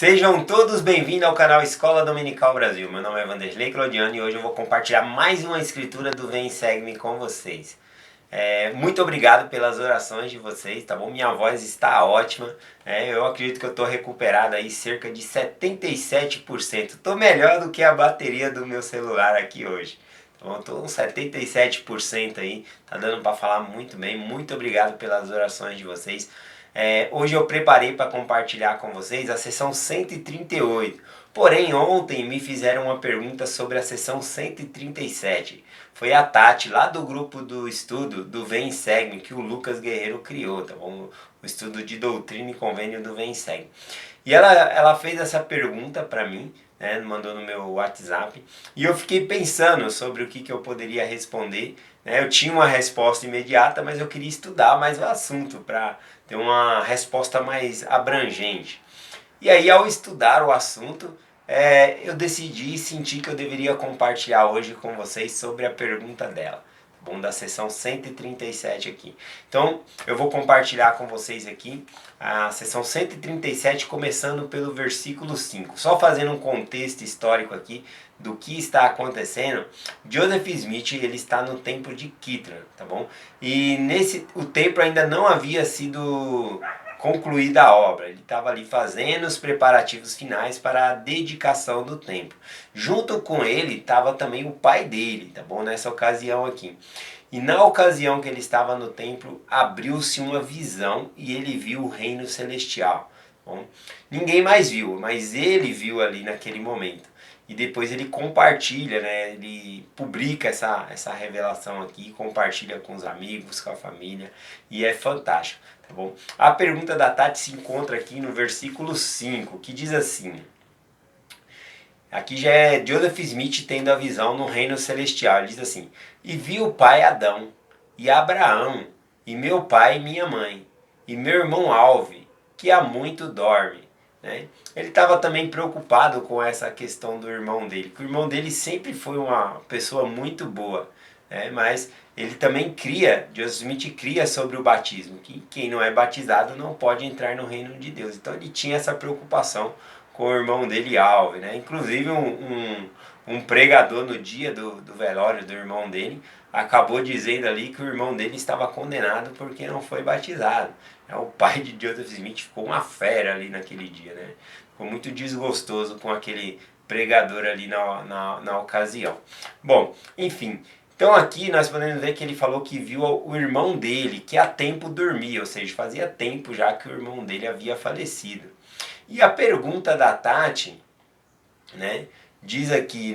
Sejam todos bem-vindos ao canal Escola Dominical Brasil. Meu nome é Vanderlei Claudiano e hoje eu vou compartilhar mais uma escritura do Vem e Segue-me com vocês. Muito obrigado pelas orações de vocês, tá bom? Minha voz está ótima, eu acredito que eu estou recuperado aí cerca de 77%. Estou melhor do que a bateria do meu celular aqui hoje. Então, estou com 77% aí, tá dando para falar muito bem. Muito obrigado pelas orações de vocês. Hoje eu preparei para compartilhar com vocês a sessão 138. Porém, ontem me fizeram uma pergunta sobre a sessão 137. Foi a Tati, lá do grupo do estudo do Vem e Segue, que o Lucas Guerreiro criou, tá bom? O estudo de doutrina e convênio do Vem e Segue. E ela fez essa pergunta para mim, né, mandou no meu WhatsApp, e eu fiquei pensando sobre o que eu poderia responder. Eu tinha uma resposta imediata, mas eu queria estudar mais o assunto para ter uma resposta mais abrangente. E aí, ao estudar o assunto, eu decidi e senti que eu deveria compartilhar hoje com vocês sobre a pergunta dela. Bom, da sessão 137 aqui. Então, eu vou compartilhar com vocês aqui a sessão 137, começando pelo versículo 5. Só fazendo um contexto histórico aqui do que está acontecendo. Joseph Smith, ele está no templo de Kitra, tá bom? E o templo ainda não havia sido concluída a obra. Ele estava ali fazendo os preparativos finais para a dedicação do templo. Junto com ele estava também o pai dele, tá bom? Nessa ocasião aqui. E na ocasião que ele estava no templo, abriu-se uma visão e ele viu o reino celestial. Bom, ninguém mais viu, mas ele viu ali naquele momento. E depois ele compartilha, né? Ele publica essa revelação aqui, compartilha com os amigos, com a família, e é fantástico, tá bom? A pergunta da Tati se encontra aqui no versículo 5, que diz assim: aqui já é Joseph Smith tendo a visão no reino celestial. Ele diz assim: e vi o pai Adão, e Abraão, e meu pai e minha mãe, e meu irmão Alve, que há muito dorme. Ele estava também preocupado com essa questão do irmão dele, que o irmão dele sempre foi uma pessoa muito boa, mas ele também Joseph Smith cria sobre o batismo, que quem não é batizado não pode entrar no reino de Deus. Então ele tinha essa preocupação com o irmão dele, Alve, Inclusive um pregador no dia do velório do irmão dele acabou dizendo ali que o irmão dele estava condenado porque não foi batizado. O pai de Joseph Smith ficou uma fera ali naquele dia, Ficou muito desgostoso com aquele pregador ali na ocasião. Bom, enfim, então aqui nós podemos ver que ele falou que viu o irmão dele, que há tempo dormia, ou seja, fazia tempo já que o irmão dele havia falecido. E a pergunta da Tati, diz aqui,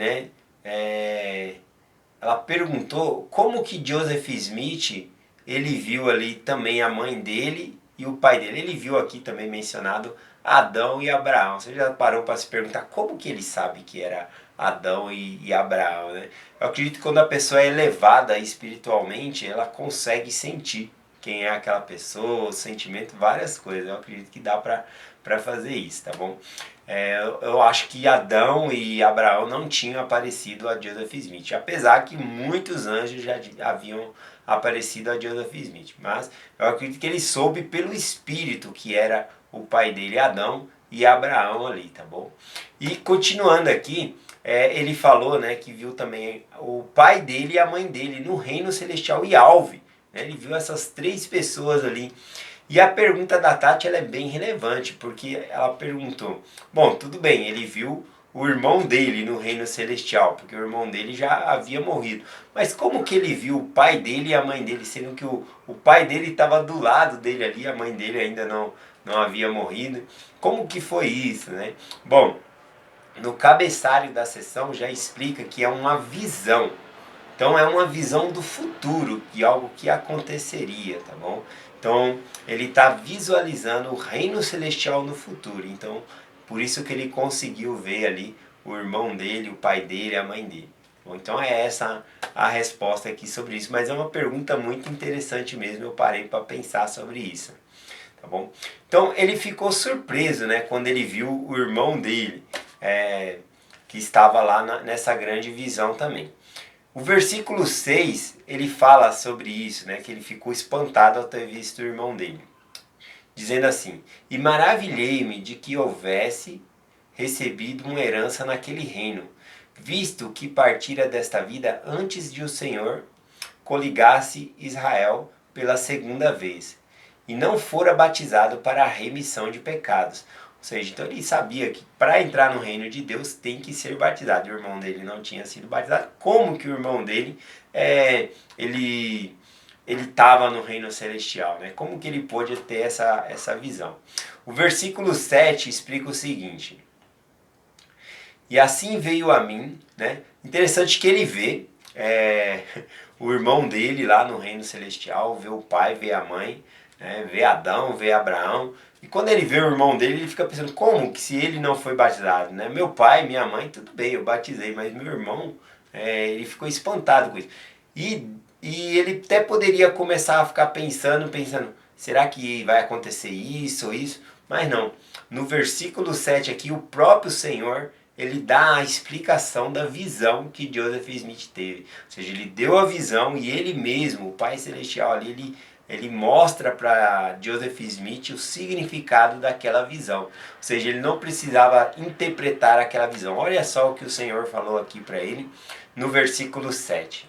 ela perguntou como que Joseph Smith, ele viu ali também a mãe dele e o pai dele. Ele viu aqui também mencionado Adão e Abraão. Você já parou para se perguntar como que ele sabe que era Adão e Abraão, Eu acredito que quando a pessoa é elevada espiritualmente, ela consegue sentir quem é aquela pessoa, o sentimento, várias coisas. Eu acredito que dá para fazer isso, tá bom? Eu acho que Adão e Abraão não tinham aparecido a Joseph Smith, apesar que muitos anjos já haviam aparecido a Joseph Smith, mas eu acredito que ele soube pelo Espírito que era o pai dele, Adão, e Abraão ali, tá bom? E continuando aqui, ele falou, que viu também o pai dele e a mãe dele no reino celestial e Alve, ele viu essas três pessoas ali. E a pergunta da Tati ela é bem relevante, porque ela perguntou, bom, tudo bem, ele viu o irmão dele no reino celestial, porque o irmão dele já havia morrido. Mas como que ele viu o pai dele e a mãe dele, sendo que o pai dele estava do lado dele ali, a mãe dele ainda não havia morrido? Como que foi isso, Bom, no cabeçalho da sessão já explica que é uma visão. Então é uma visão do futuro, de algo que aconteceria, tá bom? Então ele está visualizando o reino celestial no futuro. Então por isso que ele conseguiu ver ali o irmão dele, o pai dele, a mãe dele. Bom, então é essa a resposta aqui sobre isso. Mas é uma pergunta muito interessante mesmo, eu parei para pensar sobre isso. Tá bom? Então ele ficou surpreso, quando ele viu o irmão dele, que estava lá nessa grande visão também. O versículo 6, ele fala sobre isso, que ele ficou espantado ao ter visto o irmão dele. Dizendo assim, e maravilhei-me de que houvesse recebido uma herança naquele reino, visto que partira desta vida antes de o Senhor coligasse Israel pela segunda vez, e não fora batizado para a remissão de pecados. Ou seja, então ele sabia que para entrar no reino de Deus tem que ser batizado. O irmão dele não tinha sido batizado. Como que o irmão dele ele estava no reino celestial, né? Como que ele pôde ter essa visão? O versículo 7 explica o seguinte: e assim veio a mim, né? Interessante que ele vê o irmão dele lá no reino celestial, vê o pai, vê a mãe, né? Vê Adão, vê Abraão. E quando ele vê o irmão dele, ele fica pensando, como que se ele não foi batizado, né? Meu pai, minha mãe, tudo bem, eu batizei, mas meu irmão, ele ficou espantado com isso. E ele até poderia começar a ficar pensando, será que vai acontecer isso ou isso? Mas não. No versículo 7 aqui, o próprio Senhor, ele dá a explicação da visão que Joseph Smith teve. Ou seja, ele deu a visão e ele mesmo, o Pai Celestial ali, ele mostra para Joseph Smith o significado daquela visão. Ou seja, ele não precisava interpretar aquela visão. Olha só o que o Senhor falou aqui para ele no versículo 7.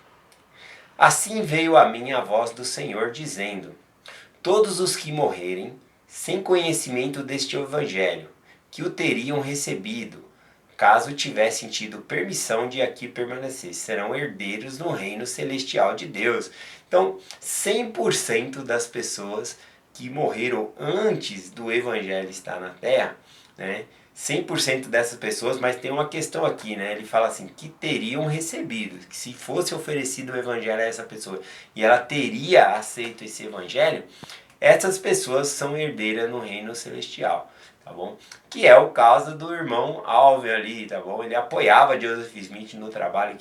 Assim veio a mim a voz do Senhor dizendo: todos os que morrerem sem conhecimento deste evangelho, que o teriam recebido, caso tivessem tido permissão de aqui permanecer, serão herdeiros no reino celestial de Deus. Então, 100% das pessoas que morreram antes do evangelho estar na terra, né? 100% dessas pessoas, mas tem uma questão aqui, né? Ele fala assim, que teriam recebido, que se fosse oferecido o evangelho a essa pessoa e ela teria aceito esse evangelho, essas pessoas são herdeiras no reino celestial, tá bom? Que é o caso do irmão Alvin ali, tá bom? Ele apoiava Joseph Smith no trabalho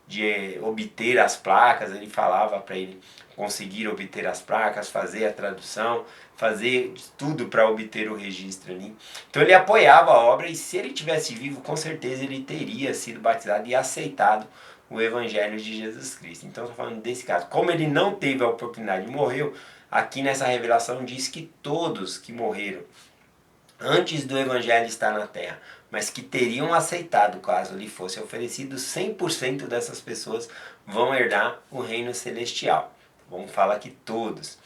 de obter as placas, ele falava para ele conseguir obter as placas, fazer a tradução, fazer tudo para obter o registro ali. Então ele apoiava a obra e se ele tivesse vivo, com certeza ele teria sido batizado e aceitado o evangelho de Jesus Cristo. Então estou falando desse caso. Como ele não teve a oportunidade, morreu, aqui nessa revelação diz que todos que morreram antes do evangelho estar na terra, mas que teriam aceitado caso lhe fosse oferecido, 100% dessas pessoas vão herdar o reino celestial. Vamos falar que todos.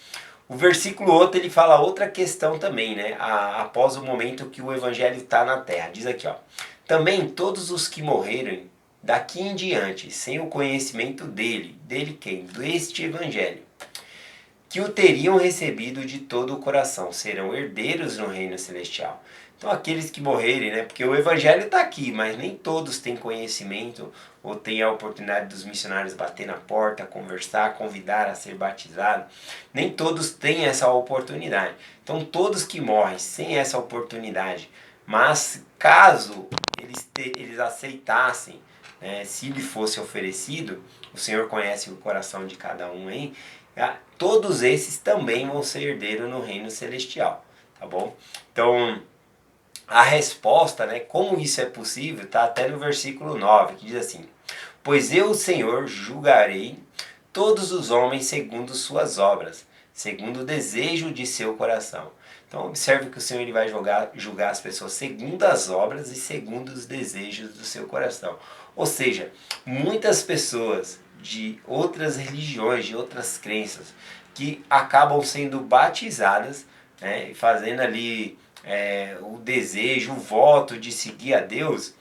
O versículo 8 ele fala outra questão também, né? Após o momento que o evangelho está na terra. Diz aqui, ó. Também todos os que morrerem daqui em diante, sem o conhecimento dele quem? Deste evangelho, que o teriam recebido de todo o coração, serão herdeiros no reino celestial. Então aqueles que morrerem, né? Porque o evangelho está aqui, mas nem todos têm conhecimento ou têm a oportunidade dos missionários bater na porta, conversar, convidar a ser batizado. Nem todos têm essa oportunidade. Então todos que morrem sem essa oportunidade, mas caso eles aceitassem, se lhe fosse oferecido, o Senhor conhece o coração de cada um aí, todos esses também vão ser herdeiros no reino celestial, tá bom? Então, a resposta, né, como isso é possível, está até no versículo 9, que diz assim: pois eu, o Senhor, julgarei todos os homens segundo suas obras, segundo o desejo de seu coração. Então, observe que o Senhor ele vai julgar as pessoas segundo as obras e segundo os desejos do seu coração. Ou seja, muitas pessoas de outras religiões, de outras crenças, que acabam sendo batizadas, né, fazendo ali o desejo, o voto de seguir a Deus.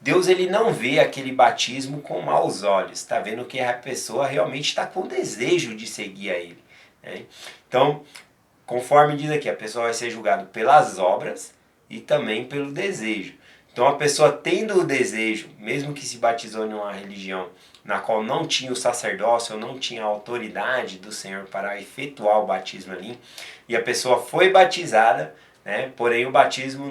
Deus ele não vê aquele batismo com maus olhos, está vendo que a pessoa realmente está com desejo de seguir a Ele, né? Então, conforme diz aqui, a pessoa vai ser julgada pelas obras e também pelo desejo. Então a pessoa tendo o desejo, mesmo que se batizou em uma religião na qual não tinha o sacerdócio ou não tinha a autoridade do Senhor para efetuar o batismo ali, e a pessoa foi batizada, né? Porém o batismo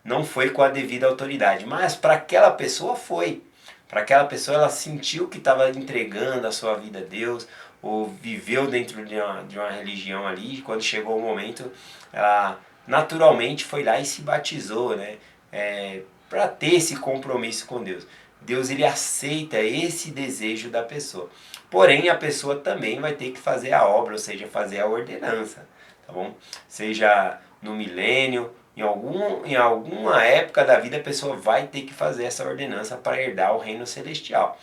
não foi com a devida autoridade, mas para aquela pessoa foi. Para aquela pessoa ela sentiu que estava entregando a sua vida a Deus, ou viveu dentro de uma religião ali, e quando chegou o momento, ela naturalmente foi lá e se batizou, né? Para ter esse compromisso com Deus. Deus ele aceita esse desejo da pessoa. Porém, a pessoa também vai ter que fazer a obra, ou seja, fazer a ordenança, tá bom? Seja no milênio Em alguma época da vida a pessoa vai ter que fazer essa ordenança para herdar o reino celestial.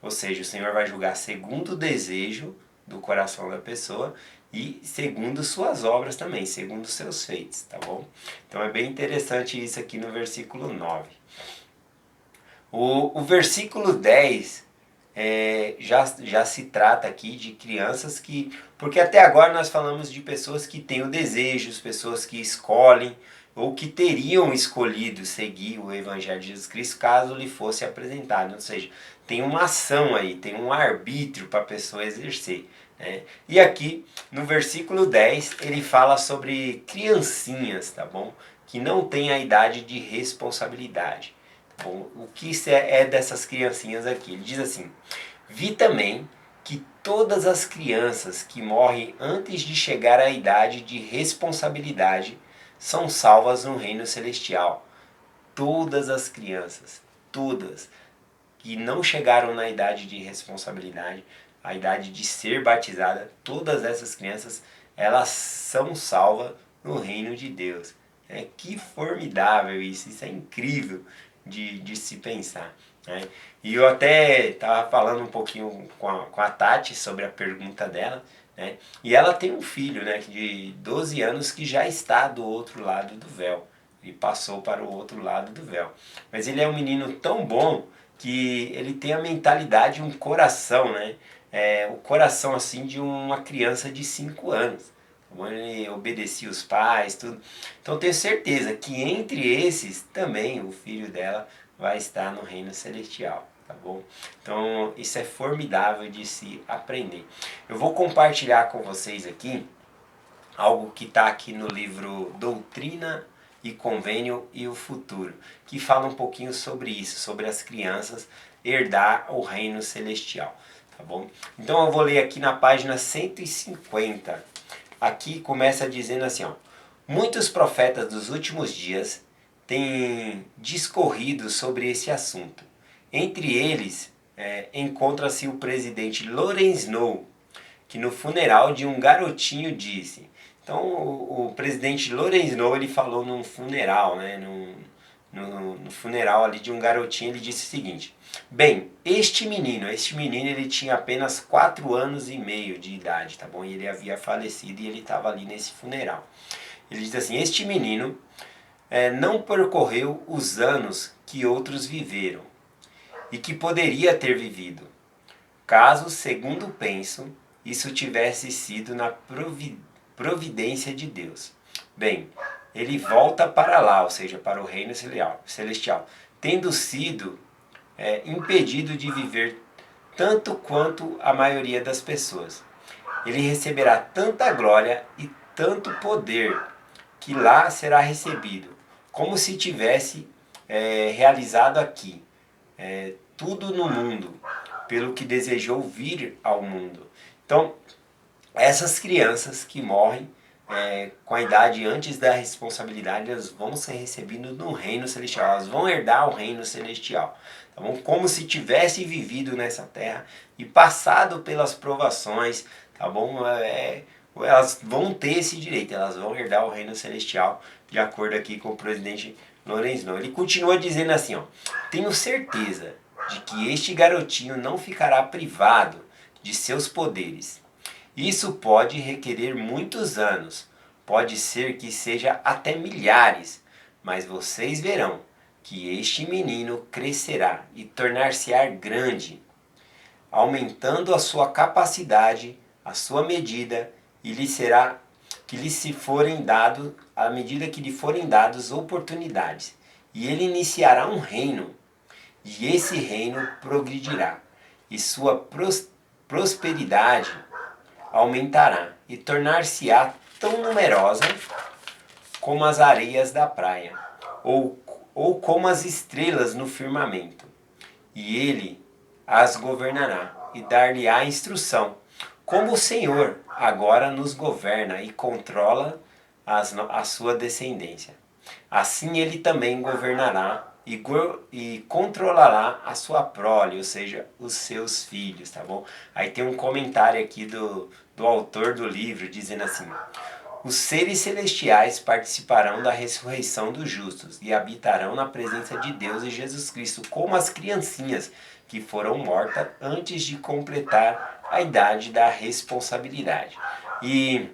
Ou seja, o Senhor vai julgar segundo o desejo do coração da pessoa e segundo suas obras também, segundo os seus feitos, tá bom? Então é bem interessante isso aqui no versículo 9. O versículo 10 já se trata aqui de crianças que... Porque até agora nós falamos de pessoas que têm o desejo, pessoas que escolhem ou que teriam escolhido seguir o Evangelho de Jesus Cristo caso lhe fosse apresentado. Ou seja, tem uma ação aí, tem um arbítrio para a pessoa exercer. Né? E aqui no versículo 10 ele fala sobre criancinhas, tá bom? Que não têm a idade de responsabilidade. Bom, o que é dessas criancinhas aqui? Ele diz assim: vi também que todas as crianças que morrem antes de chegar à idade de responsabilidade são salvas no reino celestial. Todas as crianças, todas, que não chegaram na idade de responsabilidade, a idade de ser batizada, todas essas crianças, elas são salvas no reino de Deus. Que formidável isso é incrível de se pensar. Né? E eu até estava falando um pouquinho com a Tati sobre a pergunta dela, né? E ela tem um filho, né, de 12 anos que já está do outro lado do véu. Ele passou para o outro lado do véu. Mas ele é um menino tão bom que ele tem a mentalidade, um coração, né? O coração assim de uma criança de 5 anos. Ele obedecia os pais, tudo. Então tenho certeza que entre esses também o filho dela vai estar no reino celestial, tá bom? Então isso é formidável de se aprender. Eu vou compartilhar com vocês aqui algo que está aqui no livro Doutrina e Convênio e o Futuro, que fala um pouquinho sobre isso, sobre as crianças herdar o reino celestial, tá bom? Então eu vou ler aqui na página 150. Aqui começa dizendo assim, ó: muitos profetas dos últimos dias têm discorrido sobre esse assunto. Entre eles encontra-se o presidente Lawrence Snow, que no funeral de um garotinho disse... Então o presidente Lawrence Snow, ele falou num funeral, né, no funeral ali de um garotinho, ele disse o seguinte: bem, este menino ele tinha apenas 4 anos e meio de idade, tá bom? E ele havia falecido e ele estava ali nesse funeral. Ele diz assim: este menino não percorreu os anos que outros viveram e que poderia ter vivido, caso, segundo penso, isso tivesse sido na providência de Deus. Bem, ele volta para lá, ou seja, para o reino celestial, tendo sido impedido de viver tanto quanto a maioria das pessoas. Ele receberá tanta glória e tanto poder que lá será recebido, como se tivesse realizado aqui tudo no mundo, pelo que desejou vir ao mundo. Então, essas crianças que morrem com a idade antes da responsabilidade, elas vão ser recebidas no reino celestial, elas vão herdar o reino celestial, tá bom? Como se tivesse vivido nessa terra e passado pelas provações, tá bom? Elas vão ter esse direito, elas vão herdar o reino celestial, de acordo aqui com o presidente Lawrence Snow. Ele continua dizendo assim, ó: tenho certeza de que este garotinho não ficará privado de seus poderes. Isso pode requerer muitos anos, pode ser que seja até milhares, mas vocês verão que este menino crescerá e tornar-se-á grande, aumentando a sua capacidade, a sua medida, e lhe será que lhe se forem dado, à medida que lhe forem dadas oportunidades. E ele iniciará um reino, e esse reino progredirá, e sua prosperidade aumentará e tornar-se-á tão numerosa como as areias da praia, ou como as estrelas no firmamento. E ele as governará e dar-lhe-á instrução, como o Senhor agora nos governa e controla a sua descendência. Assim ele também governará e controlará a sua prole, ou seja, os seus filhos, tá bom? Aí tem um comentário aqui do autor do livro dizendo assim: Os seres celestiais participarão da ressurreição dos justos e habitarão na presença de Deus e Jesus Cristo, como as criancinhas que foram mortas antes de completar a idade da responsabilidade. E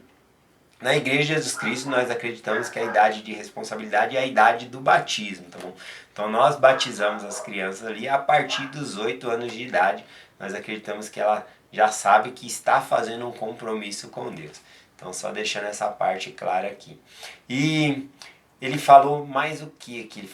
na Igreja de Jesus Cristo nós acreditamos que a idade de responsabilidade é a idade do batismo, tá bom? Então nós batizamos as crianças ali a partir dos 8 anos de idade. Nós acreditamos que ela já sabe que está fazendo um compromisso com Deus. Então só deixando essa parte clara aqui. E ele falou mais o que aqui?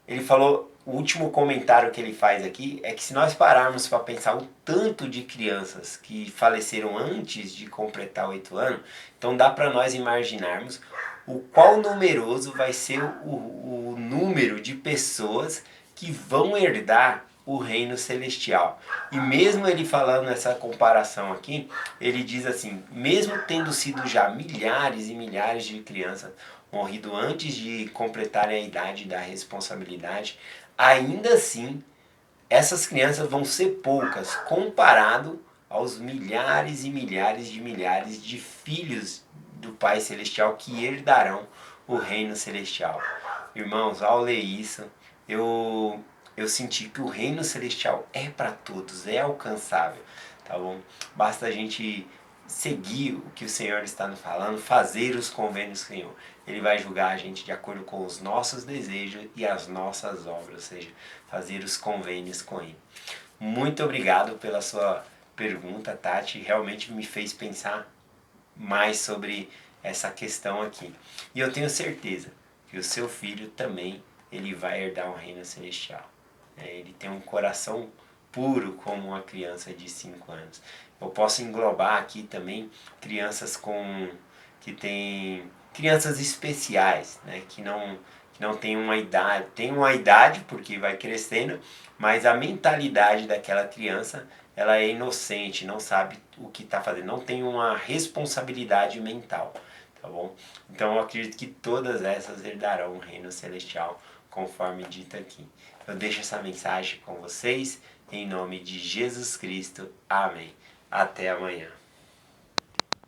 Ele falou, o último comentário que ele faz aqui é que se nós pararmos para pensar o tanto de crianças que faleceram antes de completar 8 anos, então dá para nós imaginarmos o qual numeroso vai ser o número de pessoas que vão herdar o reino celestial. E mesmo ele falando essa comparação aqui, ele diz assim, mesmo tendo sido já milhares e milhares de crianças morrido antes de completarem a idade da responsabilidade, ainda assim, essas crianças vão ser poucas comparado aos milhares e milhares de filhos do Pai Celestial que herdarão o reino celestial. Irmãos, ao ler isso, eu senti que o reino celestial é para todos, é alcançável, tá bom? Basta a gente seguir o que o Senhor está nos falando, fazer os convênios com o Senhor. Ele vai julgar a gente de acordo com os nossos desejos e as nossas obras, ou seja, fazer os convênios com Ele. Muito obrigado pela sua pergunta, Tati. Realmente me fez pensar mais sobre essa questão aqui. E eu tenho certeza que o seu filho também ele vai herdar um reino celestial. Ele tem um coração puro como uma criança de 5 anos. Eu posso englobar aqui também crianças que têm crianças especiais, né? que não tem uma idade porque vai crescendo, mas a mentalidade daquela criança ela é inocente, não sabe o que está fazendo, não tem uma responsabilidade mental, tá bom? Então eu acredito que todas essas herdarão o reino celestial, conforme dito aqui. Eu deixo essa mensagem com vocês, em nome de Jesus Cristo. Amém. Até amanhã.